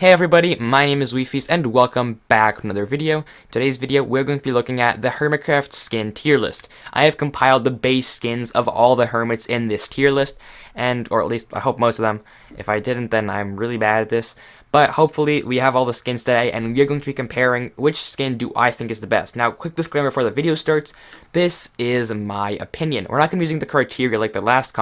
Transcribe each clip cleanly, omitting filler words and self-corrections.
Hey everybody, my name is Weefeast and welcome back to another video. Today's video we're going to be looking at the HermitCraft skin tier list. I have compiled the base skins of all the hermits in this tier list, or at least I hope most of them. If I didn't, then I'm really bad at this. But hopefully we have all the skins today, and we are going to be comparing which skin do I think is the best. Now, quick disclaimer before the video starts: this is my opinion. We're not going to be using the criteria like the last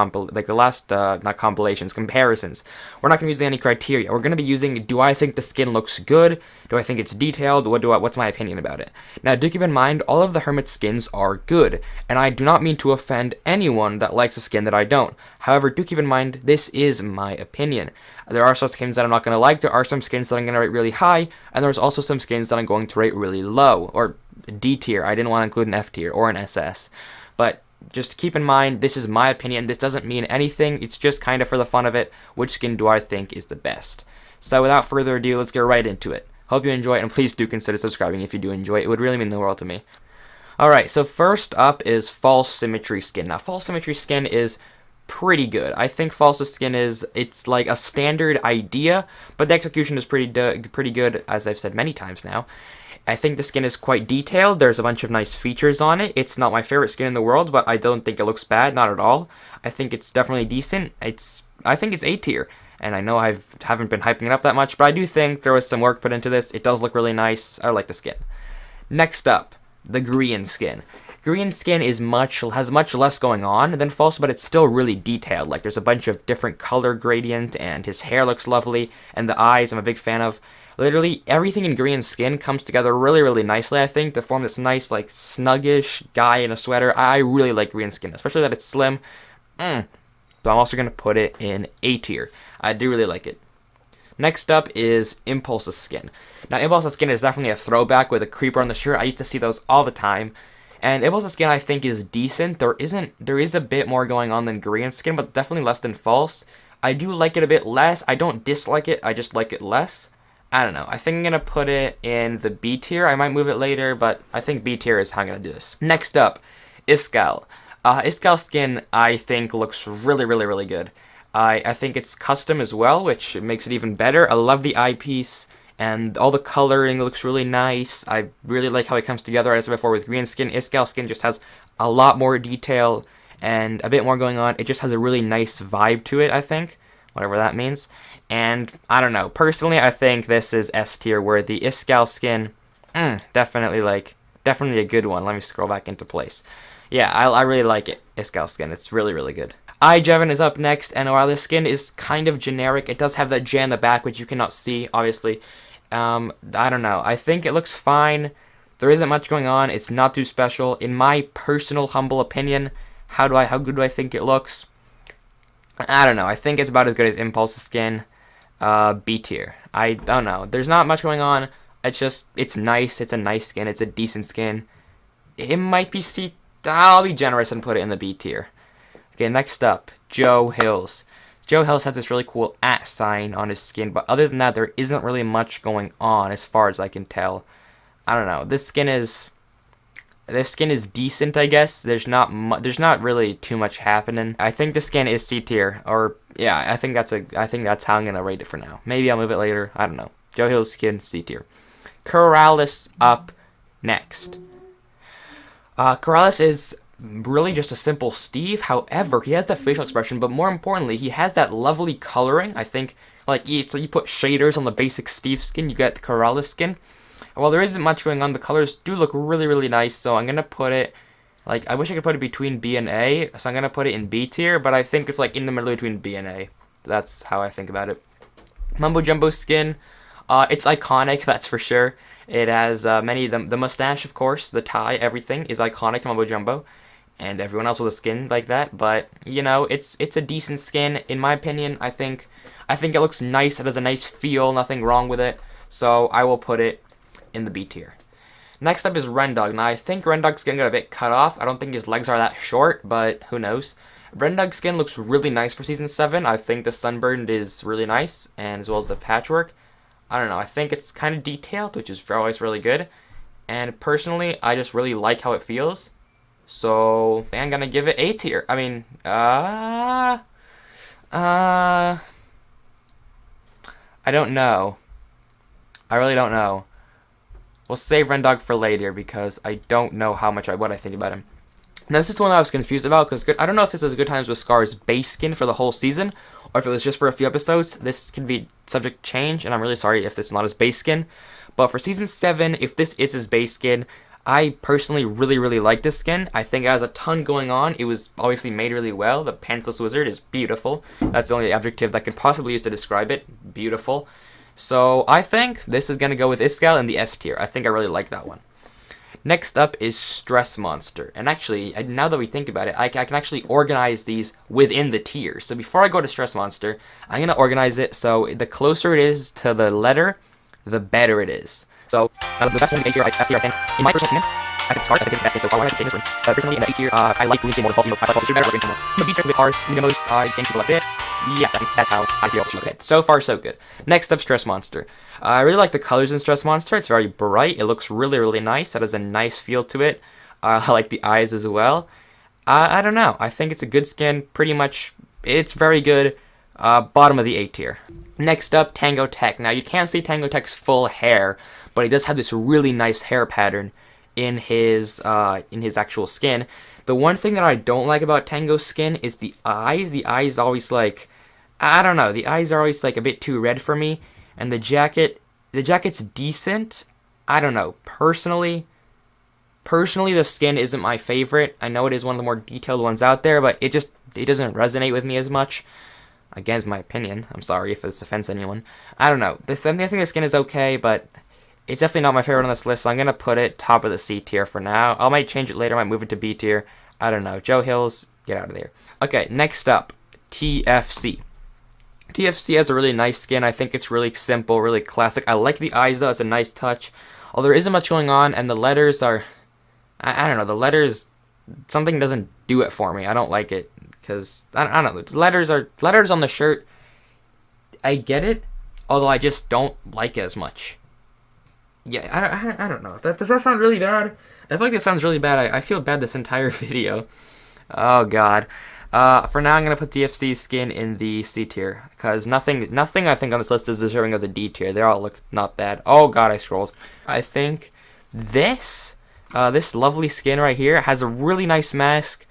not compilations, comparisons. We're not going to be using any criteria. We're going to be using, do I think the skin looks good? Do I think it's detailed? What's my opinion about it? Now, do keep in mind, all of the hermit skins are good, and I do not mean to offend anyone that likes a skin that I don't. However, do keep in mind, this is my opinion. There are some skins that I'm not going to like, there are some skins that I'm going to rate really high, and there's also some skins that I'm going to rate really low, or D tier. I didn't want to include an F tier, or an SS. But just keep in mind, this is my opinion, this doesn't mean anything, it's just kind of for the fun of it, which skin do I think is the best. So without further ado, let's get right into it. Hope you enjoy it, and please do consider subscribing if you do enjoy it, it would really mean the world to me. Alright, so first up is False Symmetry skin. Now, False Symmetry skin is pretty good. I think False's skin it's like a standard idea, but the execution is pretty good, as I've said many times now. I think the skin is quite detailed, there's a bunch of nice features on it. It's not my favorite skin in the world, but I don't think it looks bad, not at all. I think it's definitely decent. I think it's A tier, and I know I haven't been hyping it up that much, but I do think there was some work put into this. It does look really nice. I like the skin. Next up, the Grian skin. Grian skin has much less going on than False, but it's still really detailed. Like, there's a bunch of different color gradient, and his hair looks lovely, and the eyes I'm a big fan of. Literally, everything in Grian's skin comes together really, really nicely, I think, to form this nice, like, snuggish guy in a sweater. I really like Grian's skin, especially that it's slim. So I'm also going to put it in A tier. I do really like it. Next up is Impulse's skin. Now, Impulse's skin is definitely a throwback with a creeper on the shirt. I used to see those all the time. And Impulse's skin, I think, is decent. There is a bit more going on than Grian's skin, but definitely less than False. I do like it a bit less. I don't dislike it, I just like it less. I don't know. I think I'm going to put it in the B tier. I might move it later, but I think B tier is how I'm going to do this. Next up, Iskall. Iskall's skin, I think, looks really, really, really good. I think it's custom as well, which makes it even better. I love the eyepiece, and all the coloring looks really nice. I really like how it comes together, as I said before, with Grian skin. Iskall's skin just has a lot more detail and a bit more going on. It just has a really nice vibe to it, I think. Whatever that means. And I don't know. Personally, I think this is S tier, where the Iskall skin, definitely a good one. Let me scroll back into place. Yeah, I really like it. Iskall skin. It's really, really good. Jevon is up next, and while this skin is kind of generic, it does have that J on the back, which you cannot see, obviously. I don't know. I think it looks fine. There isn't much going on. It's not too special. In my personal, humble opinion, how good do I think it looks? I don't know. I think it's about as good as Impulse's skin. B tier. I don't know. There's not much going on. It's nice. It's a nice skin. It's a decent skin. It might be C. I'll be generous and put it in the B tier. Okay, next up, Joe Hills. Joe Hills has this really cool @ sign on his skin, but other than that, there isn't really much going on as far as I can tell. I don't know. This skin is decent, I guess. There's not really too much happening. I think the skin is C tier, or yeah, I think that's how I'm gonna rate it for now. Maybe I'll move it later. I don't know. Joe Hill's skin C tier. Keralis up next. Keralis is really just a simple Steve. However, he has that facial expression, but more importantly, he has that lovely coloring. I think, so you put shaders on the basic Steve skin, you get the Keralis skin. While there isn't much going on, the colors do look really, really nice, so I'm going to put it, I wish I could put it between B and A, so I'm going to put it in B tier, but I think it's, in the middle between B and A. That's how I think about it. Mumbo Jumbo's skin, it's iconic, that's for sure. It has the mustache, of course, the tie, everything is iconic to Mumbo Jumbo, and everyone else with a skin like that, but, you know, it's a decent skin, in my opinion. I think it looks nice, it has a nice feel, nothing wrong with it, so I will put it in the B tier. Next up is Rendog. Now, I think Rendog's skin got a bit cut off. I don't think his legs are that short, but who knows. Rendog's skin looks really nice for Season 7. I think the sunburned is really nice, and as well as the patchwork. I don't know, I think it's kind of detailed, which is always really good. And personally, I just really like how it feels. So, I'm gonna give it A tier. I mean, I don't know. I really don't know. We'll save Rendog for later because I don't know what I think about him. Now, this is the one that I was confused about because I don't know if this is Good Times with Scar's base skin for the whole season or if it was just for a few episodes. This can be subject to change, and I'm really sorry if this is not his base skin. But for Season 7, if this is his base skin, I personally really like this skin. I think it has a ton going on. It was obviously made really well. The Pantsless Wizard is beautiful. That's the only adjective that could possibly use to describe it. Beautiful. So I think this is going to go with Iskall in the S tier. I think I really like that one. Next up is Stress Monster. And actually, now that we think about it, I can actually organize these within the tiers. So before I go to Stress Monster, I'm going to organize it so the closer it is to the letter, the better it is. So, the best one in the A tier, S tier, I think, in my personal opinion, I think Scars, I think is the best thing so far. I like to change this one. Personally, in the A tier, I like Green more. I like Balls better. In the B tier, it's a bit hard. In the most, I think people like this. Yes, I think that's how I feel. Okay, so far so good. Next up, Stress Monster. I really like the colors in Stress Monster. It's very bright. It looks really nice. It has a nice feel to it. I like the eyes as well. I don't know. I think it's a good skin. Pretty much, it's very good. Bottom of the A tier. Next up, Tango Tek. Now, you can't see Tango Tek's full hair, but he does have this really nice hair pattern in his actual skin. The one thing that I don't like about Tango's skin is the eyes. The eyes always like, I don't know, the eyes are always like a bit too red for me. And the jacket's decent. I don't know. Personally, the skin isn't my favorite. I know it is one of the more detailed ones out there, but it doesn't resonate with me as much. Again, it's my opinion. I'm sorry if this offends anyone. I don't know. I think the skin is okay, but it's definitely not my favorite on this list, so I'm going to put it top of the C tier for now. I might change it later. I might move it to B tier. I don't know. Joe Hills, get out of there. Okay, next up, TFC. TFC has a really nice skin. I think it's really simple, really classic. I like the eyes, though. It's a nice touch. Although there isn't much going on, and the letters are... I don't know. The letters... Something doesn't do it for me. I don't like it. Because, I don't know. The letters on the shirt. I get it. Although I just don't like it as much. Yeah, I don't know. Does that sound really bad? I feel like it sounds really bad. I feel bad this entire video. Oh, God. For now, I'm going to put TFC's skin in the C tier. Because nothing I think on this list is deserving of the D tier. They all look not bad. Oh, God, I scrolled. I think this lovely skin right here has a really nice mask.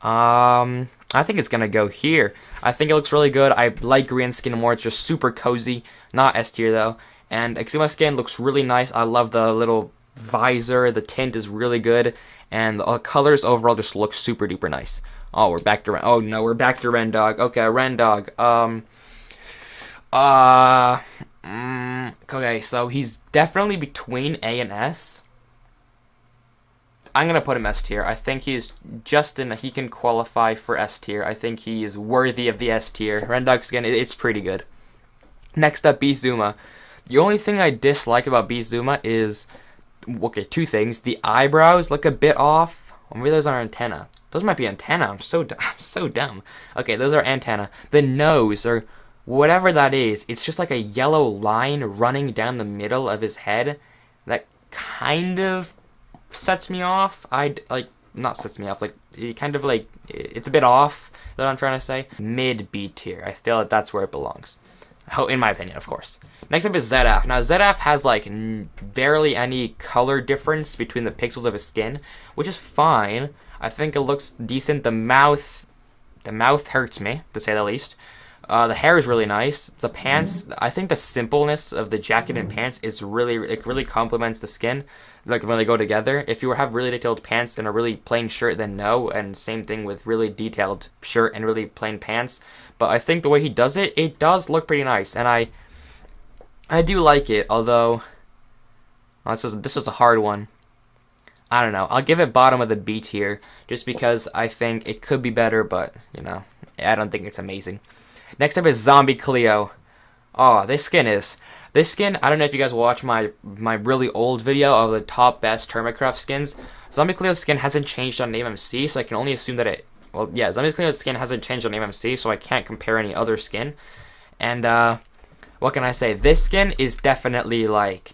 I think it's going to go here. I think it looks really good. I like Grian skin more. It's just super cozy. Not S tier, though. And Eczema skin looks really nice. I love the little visor. The tint is really good. And the colors overall just look super duper nice. Oh, we're back to Oh, no, we're back to Rendog. Okay, Rendog. Okay, so he's definitely between A and S. I'm going to put him S tier. I think he's just he can qualify for S tier. I think he is worthy of the S tier. Rendog skin, it's pretty good. Next up, Bizuma. The only thing I dislike about Bizuma is, okay, two things. The eyebrows look a bit off. Or maybe those are antenna. Those might be antenna. I'm so dumb. Okay, those are antenna. The nose, or whatever that is, it's just like a yellow line running down the middle of his head. That kind of sets me off. Not sets me off, like, it kind of like, it's a bit off, that I'm trying to say. Mid B tier. I feel like that's where it belongs. Oh, in my opinion, of course. Next up is Zedaf. Now, Zedaf has, like, barely any color difference between the pixels of his skin, which is fine. I think it looks decent. The mouth hurts me, to say the least. The hair is really nice. The pants, I think the simpleness of the jacket and pants is it really complements the skin, like when they go together. If you have really detailed pants and a really plain shirt, then no, and same thing with really detailed shirt and really plain pants. But I think the way he does it, it does look pretty nice, and I do like it, although this was a hard one. I don't know. I'll give it bottom of the B tier, just because I think it could be better, but, you know, I don't think it's amazing. Next up is Zombie Cleo. Oh, this skin, I don't know if you guys watch my really old video of the top best HermitCraft skins. Zombie Cleo's skin hasn't changed on AMC, so I can only assume that Zombie Cleo's skin hasn't changed on AMC, so I can't compare any other skin. And, what can I say? This skin is definitely,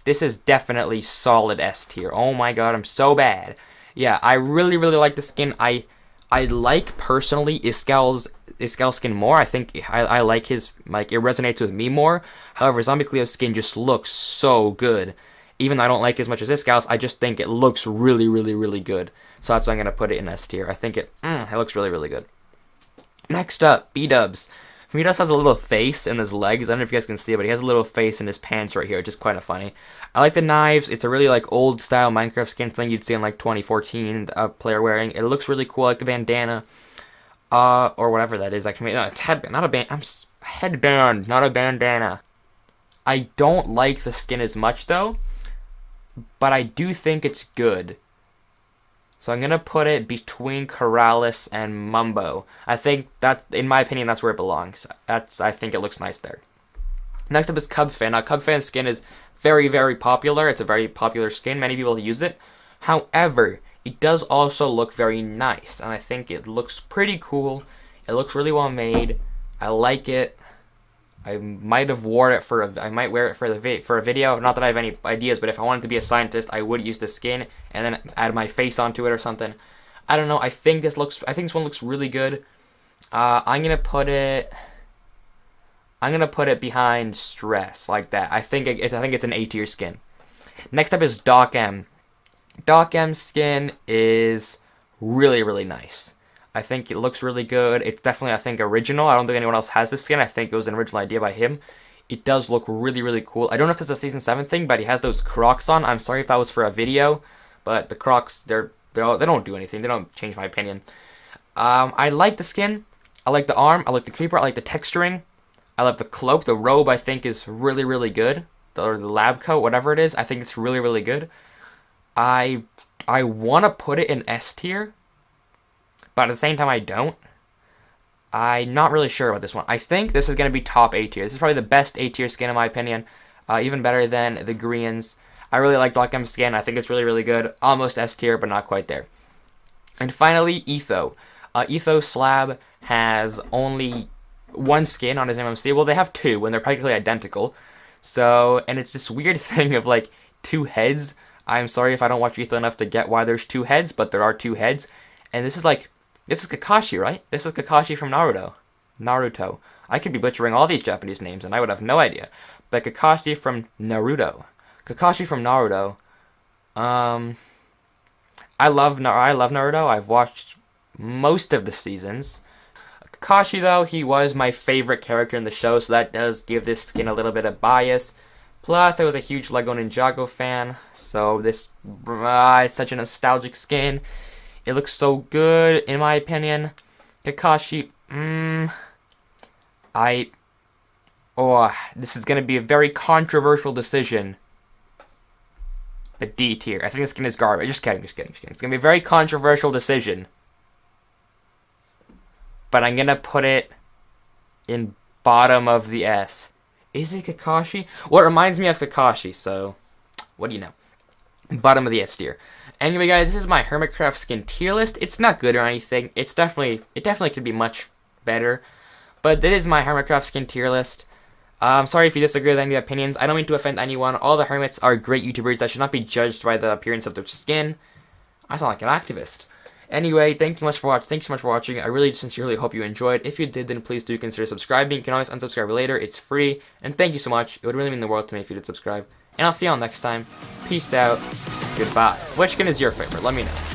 this is definitely solid S tier. Oh my god, I'm so bad. Yeah, I really like the skin. I like, personally, Iskall's Iskall skin more. I think I like his, like, it resonates with me more. However, Zombie Cleo's skin just looks so good. Even though I don't like it as much as Iskall's, I just think it looks really, really, really good. So that's why I'm going to put it in S tier. I think it looks really, really good. Next up, B-Dubs. B-Dubs has a little face in his legs. I don't know if you guys can see it, but he has a little face in his pants right here, which is kind of funny. I like the knives. It's a really, like, old-style Minecraft skin thing you'd see in, like, 2014, a player wearing. It looks really cool. I like the bandana. Or whatever that is. Actually, no, it's headband, not a band. Headband, not a bandana. I don't like the skin as much, though. But I do think it's good. So I'm going to put it between Corrales and Mumbo. I think that, in my opinion, that's where it belongs. I think it looks nice there. Next up is Cubfan. Now, Cubfan's skin is very, very popular. It's a very popular skin. Many people use it. However, it does also look very nice. And I think it looks pretty cool. It looks really well made. I like it. I might have wore it I might wear it for a video. Not that I have any ideas, but if I wanted to be a scientist, I would use the skin and then add my face onto it or something. I don't know. I think this one looks really good. I'm gonna put it behind Stress like that. I think it's an A tier skin. Next up is Doc M. Doc M's skin is really, really nice. I think it looks really good. It's definitely, I think, original. I don't think anyone else has this skin. I think it was an original idea by him. It does look really, really cool. I don't know if it's a Season 7 thing, but he has those Crocs on. I'm sorry if that was for a video, but the Crocs, they don't do anything. They don't change my opinion. I like the skin. I like the arm. I like the creeper. I like the texturing. I love the cloak. The robe, I think, is really, really good. Or the lab coat, whatever it is. I think it's really, really good. I want to put it in S tier. But at the same time, I don't. I'm not really sure about this one. I think this is going to be top A tier. This is probably the best A tier skin in my opinion. Even better than the Grians. I really like Doc M's skin. I think it's really, really good. Almost S tier, but not quite there. And finally, Etho. Etho Slab has only one skin on his MMC. Well, they have two, and they're practically identical. So, and it's this weird thing of, like, two heads. I'm sorry if I don't watch Etho enough to get why there's two heads, but there are two heads. And this is Kakashi, right? This is Kakashi from Naruto. I could be butchering all these Japanese names, and I would have no idea. But Kakashi from Naruto. I love Naruto. I've watched most of the seasons. Kakashi, though, he was my favorite character in the show, so that does give this skin a little bit of bias. Plus, I was a huge Lego Ninjago fan, so this it's such a nostalgic skin. It looks so good, in my opinion. Kakashi, this is going to be a very controversial decision. A D tier. I think this skin is garbage. Just kidding. It's going to be a very controversial decision. But I'm going to put it in bottom of the S. Is it Kakashi? Well, it reminds me of Kakashi, so what do you know? Bottom of the S tier. Anyway, guys, this is my HermitCraft skin tier list. It's not good or anything. It definitely could be much better. But this is my HermitCraft skin tier list. I'm sorry if you disagree with any of the opinions. I don't mean to offend anyone. All the hermits are great YouTubers that should not be judged by the appearance of their skin. I sound like an activist. Anyway, thank you so much for watching. I really sincerely hope you enjoyed. If you did, then please do consider subscribing. You can always unsubscribe later. It's free. And thank you so much. It would really mean the world to me if you did subscribe. And I'll see y'all next time. Peace out. Goodbye. Which skin is your favorite? Let me know.